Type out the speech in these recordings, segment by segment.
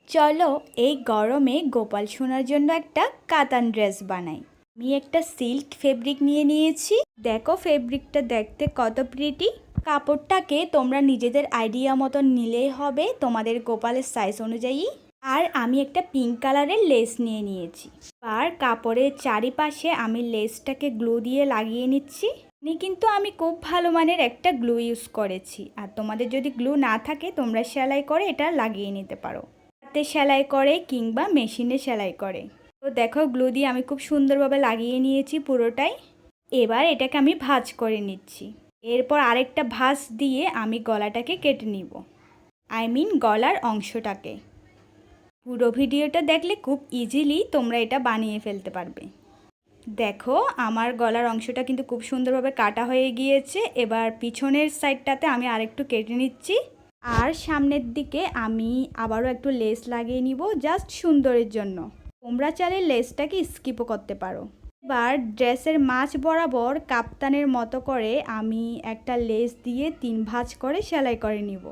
চলো এই গরমে গোপাল সোনার জন্য একটা কাতান ড্রেস বানাই। আমি একটা সিল্ক ফেব্রিক নিয়ে নিয়েছি। দেখো ফেব্রিকটা দেখতে কত প্রিটি। কাপড়টাকে তোমরা নিজেদের আইডিয়া মতন নিলেই হবে, তোমাদের গোপালের সাইজ অনুযায়ী। আর আমি একটা পিঙ্ক কালারের লেস নিয়ে নিয়েছি। আর কাপড়ের চারিপাশে আমি লেসটাকে গ্লু দিয়ে লাগিয়ে নিচ্ছি। কিন্তু আমি খুব ভালো মানের একটা গ্লু ইউজ করেছি। আর তোমাদের যদি গ্লু না থাকে তোমরা সেলাই করে এটা লাগিয়ে নিতে পারো, হাতে সেলাই করে কিংবা মেশিনে সেলাই করে। তো দেখো গ্লু দিয়ে আমি খুব সুন্দরভাবে লাগিয়ে নিয়েছি পুরোটাই। এবার এটাকে আমি ভাঁজ করে নিচ্ছি। এরপর আরেকটা ভাঁজ দিয়ে আমি গলাটাকে কেটে নিব, গলার অংশটাকে। পুরো ভিডিওটা দেখলে খুব ইজিলি তোমরা এটা বানিয়ে ফেলতে পারবে। দেখো আমার গলার অংশটা কিন্তু খুব সুন্দরভাবে কাটা হয়ে গিয়েছে। এবার পিছনের সাইডটাতে আমি আরেকটু কেটে নিচ্ছি। আর সামনের দিকে আমি আবারও একটু লেস লাগিয়ে নিব, জাস্ট সুন্দরের জন্য। তোমরা চাইলে লেসটাকে স্কিপও করতে পারো। এবার ড্রেসের মাঝ বরাবর কাপ্তানের মতো করে আমি একটা লেস দিয়ে 3 ভাঁজ করে সেলাই করে নিব।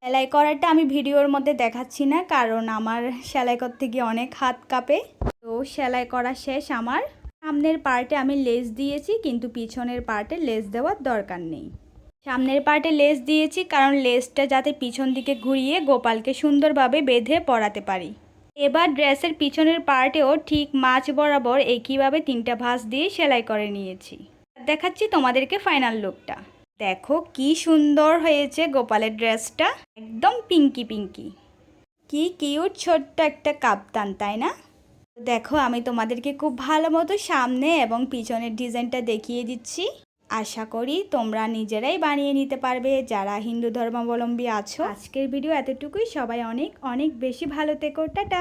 সেলাই করাটা আমি ভিডিওর মধ্যে দেখাচ্ছি না, কারণ আমার সেলাই করতে গিয়ে অনেক হাত কাঁপে। তো সেলাই করা শেষ আমার। সামনের পার্টে আমি লেস দিয়েছি, কিন্তু পিছনের পার্টে লেস দেওয়ার দরকার নেই। সামনের পার্টে লেস দিয়েছি কারণ লেসটা যাতে পিছন দিকে ঘুরিয়ে গোপালকে সুন্দরভাবে বেঁধে পরাতে পারি। এবার ড্রেসের পিছনের পার্টেও ঠিক মাঝ বরাবর একইভাবে 3টা ভাঁজ দিয়ে সেলাই করে নিয়েছি। দেখাচ্ছি তোমাদেরকে ফাইনাল লুকটা। দেখো কি সুন্দর হয়েছে গোপালের ড্রেসটা, একদম পিঙ্কি পিঙ্কি। কি কিউট ছোট্ট একটা কাপ্তান, তাই না? দেখো আমি তোমাদেরকে খুব ভালো মতো সামনে এবং পিছনের ডিজাইনটা দেখিয়ে দিচ্ছি। আশা করি তোমরা নিজেরাই বানিয়ে নিতে পারবে যারা হিন্দু ধর্মাবলম্বী আছো। আজকের ভিডিও এতটুকুই। সবাই অনেক অনেক বেশি ভালো থেকো। টাটা।